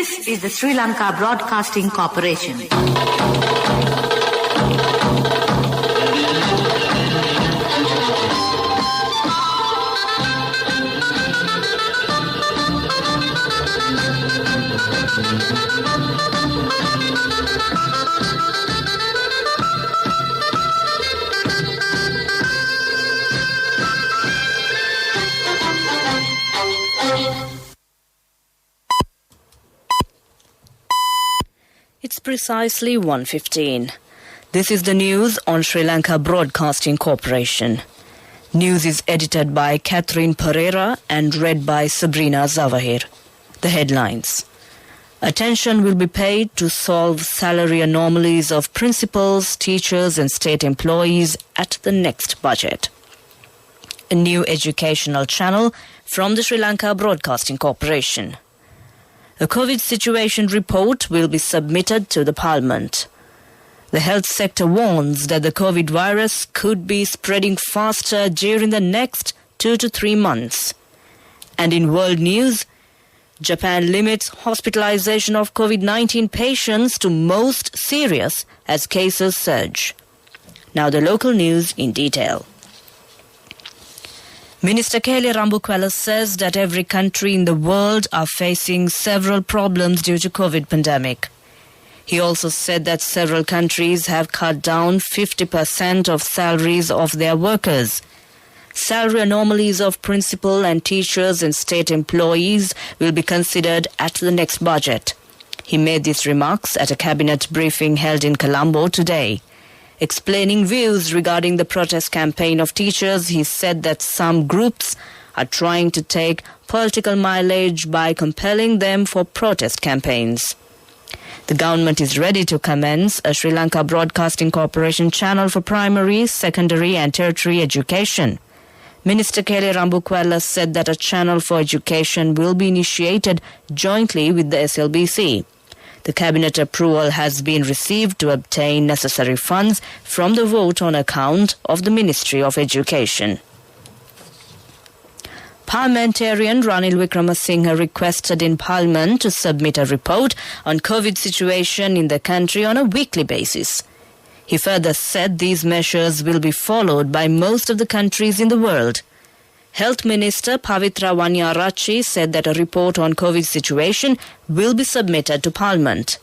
This is the Sri Lanka Broadcasting Corporation. It's precisely 1:15. This is the news on Sri Lanka Broadcasting Corporation. News is edited by Catherine Pereira and read by Sabrina Zawahir. The headlines. Attention will be paid to solve salary anomalies of principals, teachers and state employees at the next budget. A new educational channel from the Sri Lanka Broadcasting Corporation. A COVID situation report will be submitted to the Parliament. The health sector warns that the COVID virus could be spreading faster during the next 2 to 3 months. And in world news, Japan limits hospitalization of COVID-19 patients to most serious as cases surge. Now the local news in detail. Minister Kelly Rambukwala says that every country in the world are facing several problems due to COVID pandemic. He also said that several countries have cut down 50% of salaries of their workers. Salary anomalies of principal and teachers and state employees will be considered at the next budget. He made these remarks at a cabinet briefing held in Colombo today. Explaining views regarding the protest campaign of teachers, he said that some groups are trying to take political mileage by compelling them for protest campaigns. The government is ready to commence a Sri Lanka Broadcasting Corporation channel for primary, secondary and tertiary education. Minister Kelly Rambukwala said that a channel for education will be initiated jointly with the SLBC. The cabinet approval has been received to obtain necessary funds from the vote on account of the Ministry of Education. Parliamentarian Ranil Wickramasinghe requested in Parliament to submit a report on COVID situation in the country on a weekly basis. He further said these measures will be followed by most of the countries in the world. Health Minister Pavitra Wanyarachi said that a report on COVID situation will be submitted to Parliament.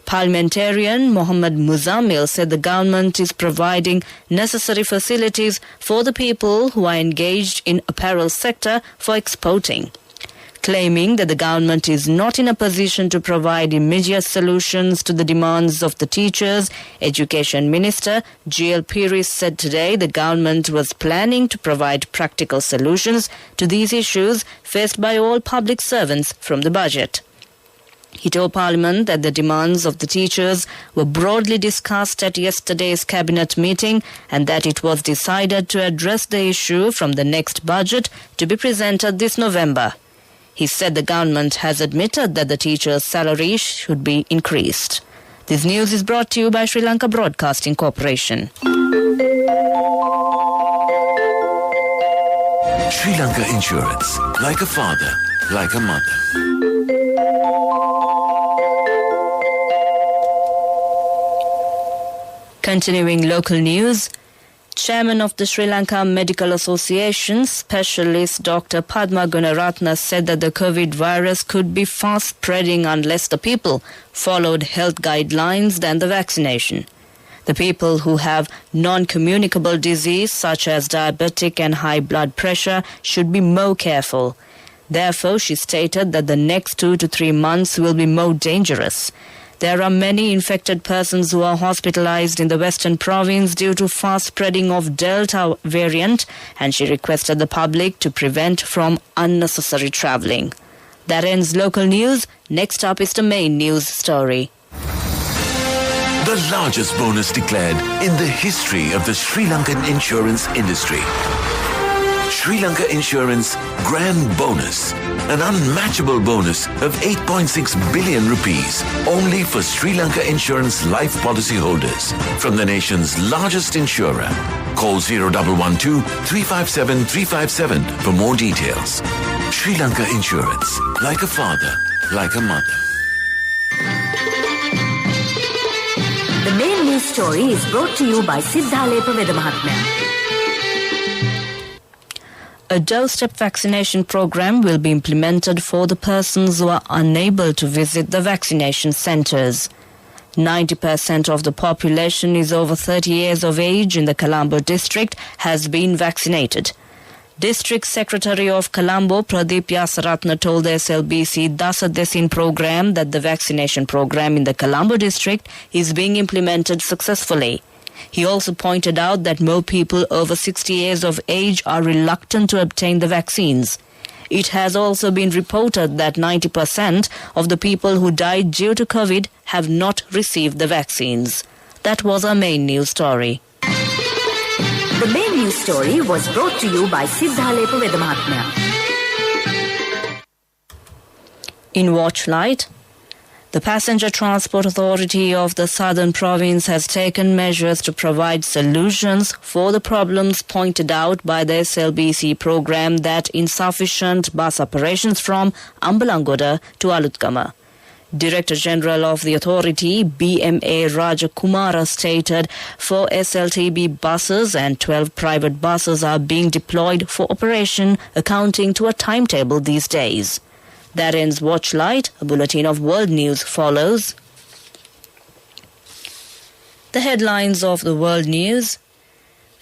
Parliamentarian Mohammad Muzammil said the government is providing necessary facilities for the people who are engaged in apparel sector for exporting, claiming that the government is not in a position to provide immediate solutions to the demands of the teachers. Education Minister G.L. Piri said today the government was planning to provide practical solutions to these issues faced by all public servants from the budget. He told Parliament that the demands of the teachers were broadly discussed at yesterday's cabinet meeting and that it was decided to address the issue from the next budget to be presented this November. He said the government has admitted that the teachers' salaries should be increased. This news is brought to you by Sri Lanka Broadcasting Corporation. Sri Lanka Insurance. Like a father, like a mother. Continuing local news, Chairman of the Sri Lanka Medical Association, Specialist Dr. Padma Gunaratna said that the COVID virus could be fast spreading unless the people followed health guidelines than the vaccination. The people who have non-communicable disease such as diabetic and high blood pressure should be more careful. Therefore, she stated that the next 2 to 3 months will be more dangerous. There are many infected persons who are hospitalized in the Western Province due to fast spreading of Delta variant, and she requested the public to prevent from unnecessary travelling. That ends local news. Next up is the main news story. The largest bonus declared in the history of the Sri Lankan insurance industry. Sri Lanka Insurance Grand Bonus, an unmatchable bonus of 8.6 billion rupees only for Sri Lanka Insurance life policy holders from the nation's largest insurer. Call 0112-357-357 for more details. Sri Lanka Insurance, like a father, like a mother. The main news story is brought to you by Siddhalepa Vedamahatmya. A doorstep vaccination program will be implemented for the persons who are unable to visit the vaccination centres. 90% of the population is over 30 years of age in the Colombo district has been vaccinated. District Secretary of Colombo, Pradeep Yasaratna, told the SLBC Dasadesin program that the vaccination program in the Colombo district is being implemented successfully. He also pointed out that more people over 60 years of age are reluctant to obtain the vaccines. It has also been reported that 90% of the people who died due to COVID have not received the vaccines. That was our main news story. The main news story was brought to you by Siddhalepa Vedamahatmya. In Watchlight, the Passenger Transport Authority of the Southern Province has taken measures to provide solutions for the problems pointed out by the SLBC program that insufficient bus operations from Ambalangoda to Alutkama. Director General of the authority, BMA Rajakumara, stated 4 SLTB buses and 12 private buses are being deployed for operation, accounting to a timetable these days. That ends Watchlight. A bulletin of world news follows. The headlines of the world news.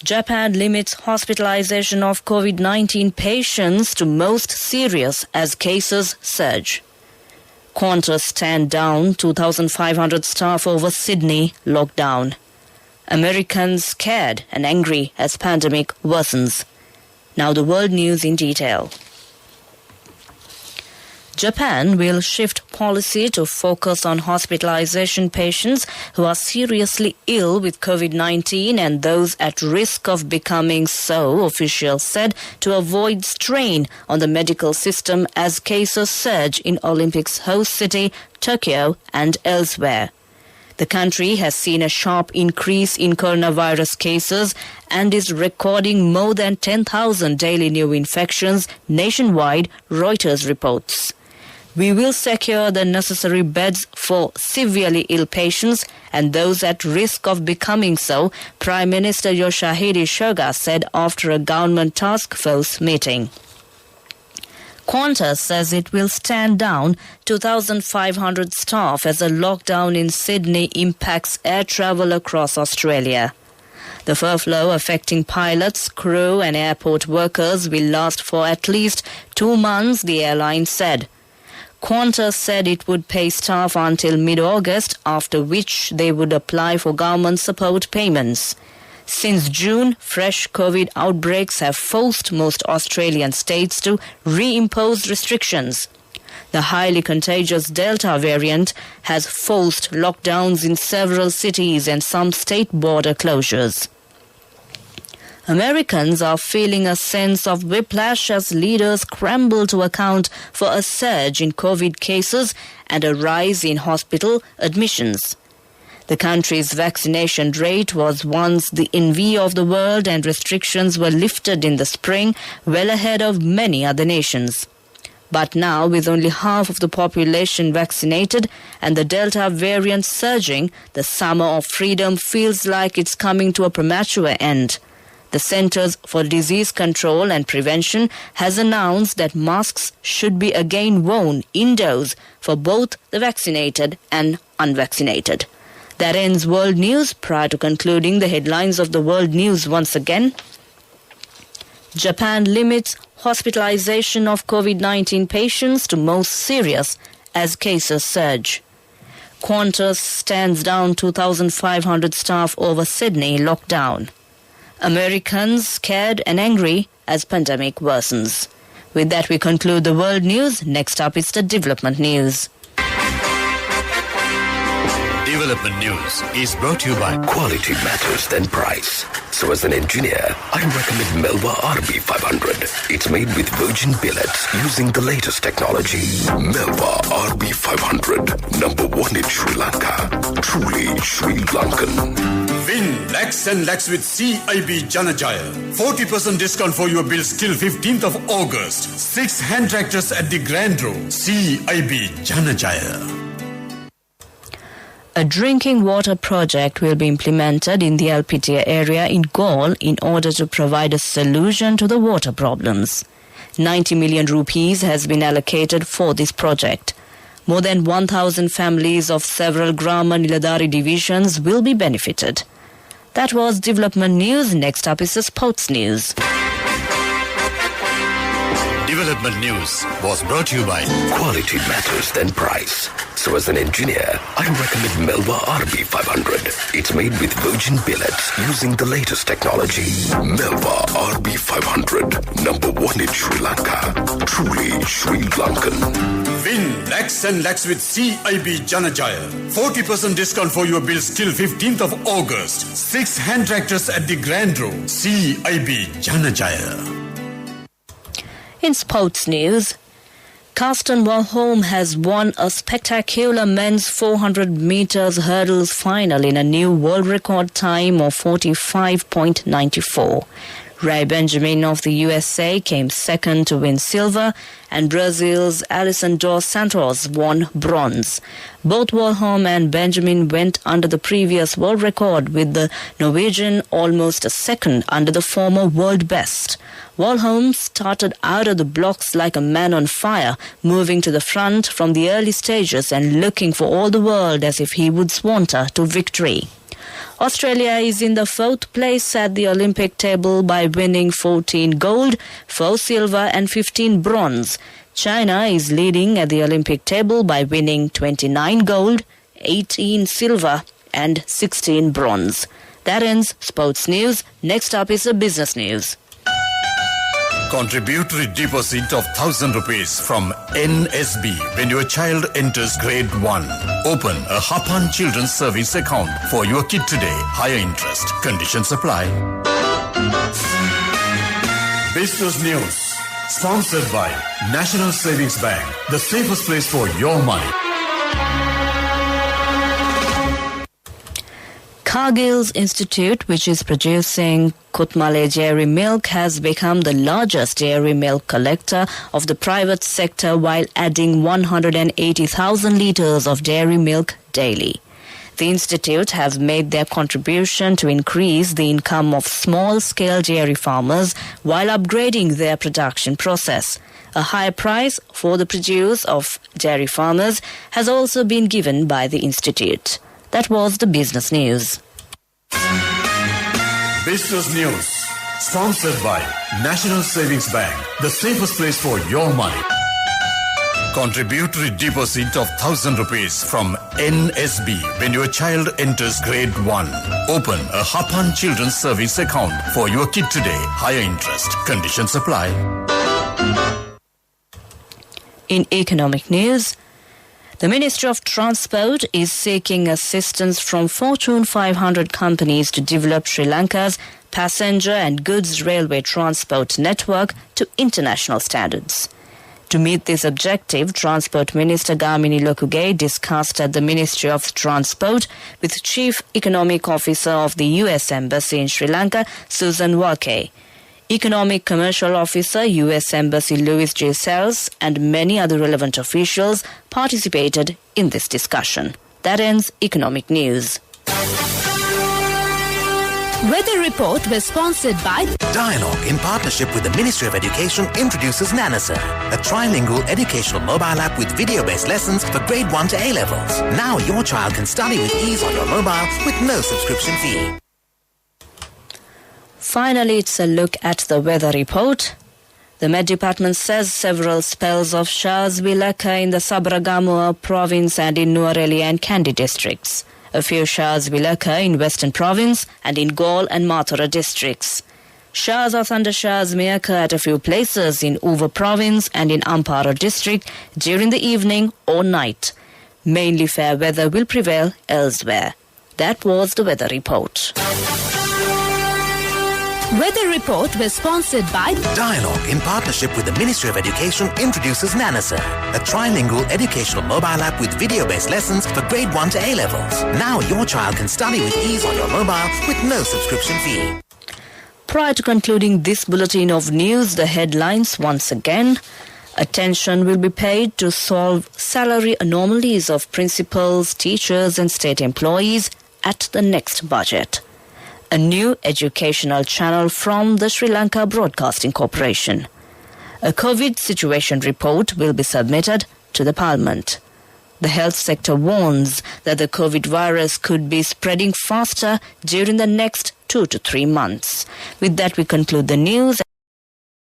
Japan limits hospitalization of COVID-19 patients to most serious as cases surge. Qantas stand down 2,500 staff over Sydney lockdown. Americans scared and angry as pandemic worsens. Now the world news in detail. Japan will shift policy to focus on hospitalization patients who are seriously ill with COVID-19 and those at risk of becoming so, officials said, to avoid strain on the medical system as cases surge in Olympics host city, Tokyo, and elsewhere. The country has seen a sharp increase in coronavirus cases and is recording more than 10,000 daily new infections nationwide, Reuters reports. We will secure the necessary beds for severely ill patients and those at risk of becoming so, Prime Minister Yoshihide Suga said after a government task force meeting. Qantas says it will stand down 2,500 staff as a lockdown in Sydney impacts air travel across Australia. The furlough affecting pilots, crew and airport workers will last for at least 2 months, the airline said. Qantas said it would pay staff until mid-August, after which they would apply for government support payments. Since June, fresh COVID outbreaks have forced most Australian states to reimpose restrictions. The highly contagious Delta variant has forced lockdowns in several cities and some state border closures. Americans are feeling a sense of whiplash as leaders scramble to account for a surge in COVID cases and a rise in hospital admissions. The country's vaccination rate was once the envy of the world and restrictions were lifted in the spring, well ahead of many other nations. But now, with only half of the population vaccinated and the Delta variant surging, the summer of freedom feels like it's coming to a premature end. The Centers for Disease Control and Prevention has announced that masks should be again worn indoors for both the vaccinated and unvaccinated. That ends World News. Prior to concluding, the headlines of the World News once again. Japan limits hospitalization of COVID-19 patients to most serious as cases surge. Qantas stands down 2,500 staff over Sydney lockdown. Americans scared and angry as pandemic worsens. With that, we conclude the world news. Next up is the development news. Development news is brought to you by Quality matters than price. So as an engineer, I recommend Melba RB500. It's made with virgin billets using the latest technology. Melba RB500, number 1 in Sri Lanka. Truly Sri Lankan. Win lakhs and lakhs with CIB Janajaya. 40% discount for your bills till 15th of August. 6 hand tractors at the Grand Row. CIB Janajaya. A drinking water project will be implemented in the LPTA area in Gaul in order to provide a solution to the water problems. 90 million rupees has been allocated for this project. More than 1,000 families of several Grama Niladari divisions will be benefited. That was development news. Next up is the sports news. Development news was brought to you by Quality matters than price. So as an engineer, I recommend Melba RB500. It's made with virgin billets using the latest technology. Melba RB500, number one in Sri Lanka. Truly Sri Lankan. Win lakhs and lakhs with CIB Janajaya. 40% discount for your bills till 15th of August. 6 hand tractors at the Grand Row. CIB Janajaya. In sports news, Carsten Wahlholm has won a spectacular men's 400 meters hurdles final in a new world record time of 45.94. Ray Benjamin of the USA came second to win silver, and Brazil's Alison dos Santos won bronze. Both Wahlholm and Benjamin went under the previous world record, with the Norwegian almost a second under the former world best. Wahlholm started out of the blocks like a man on fire, moving to the front from the early stages and looking for all the world as if he would saunter to victory. Australia is in the 4th place at the Olympic table by winning 14 gold, 4 silver and 15 bronze. China is leading at the Olympic table by winning 29 gold, 18 silver and 16 bronze. That ends sports news. Next up is the business news. Contributory deposit of 1,000 rupees from NSB when your child enters grade 1. Open a Hapan Children's Savings account for your kid today. Higher interest. Conditions apply. Business news. Sponsored by National Savings Bank. The safest place for your money. Cargill's Institute, which is producing Kutmale dairy milk, has become the largest dairy milk collector of the private sector while adding 180,000 litres of dairy milk daily. The institute have made their contribution to increase the income of small-scale dairy farmers while upgrading their production process. A higher price for the produce of dairy farmers has also been given by the institute. That was the business news. Business news. Sponsored by National Savings Bank. The safest place for your money. Contributory deposit of 1,000 rupees from NSB when your child enters grade 1. Open a Hapan Children's Savings account for your kid today. Higher interest. Conditions apply. In economic news, the Ministry of Transport is seeking assistance from Fortune 500 companies to develop Sri Lanka's passenger and goods railway transport network to international standards. To meet this objective, Transport Minister Gamini Lokugay discussed at the Ministry of Transport with Chief Economic Officer of the US Embassy in Sri Lanka, Susan Wake, Economic Commercial Officer, U.S. Embassy Louis J. Sells, and many other relevant officials participated in this discussion. That ends economic news. Weather report was sponsored by Dialogue, in partnership with the Ministry of Education, introduces Nanasa, a trilingual educational mobile app with video-based lessons for grade 1 to A-levels. Now your child can study with ease on your mobile with no subscription fee. Finally, it's a look at the weather report. The Met Department says several spells of showers will occur in the Sabaragamuwa province and in Nuwara and Kandy districts. A few showers will occur in Western Province and in Gaul and Mathura districts. Showers or thundershowers may occur at a few places in Uva Province and in Ampara district during the evening or night. Mainly fair weather will prevail elsewhere. That was the weather report. Weather report was sponsored by Dialogue, in partnership with the Ministry of Education, introduces Nanasa, a trilingual educational mobile app with video-based lessons for grade 1 to A-levels. Now your child can study with ease on your mobile with no subscription fee. Prior to concluding this bulletin of news, the headlines once again. Attention will be paid to solve salary anomalies of principals, teachers and state employees at the next budget. A new educational channel from the Sri Lanka Broadcasting Corporation. A COVID situation report will be submitted to the Parliament. The health sector warns that the COVID virus could be spreading faster during the next 2 to 3 months. With that, we conclude the news.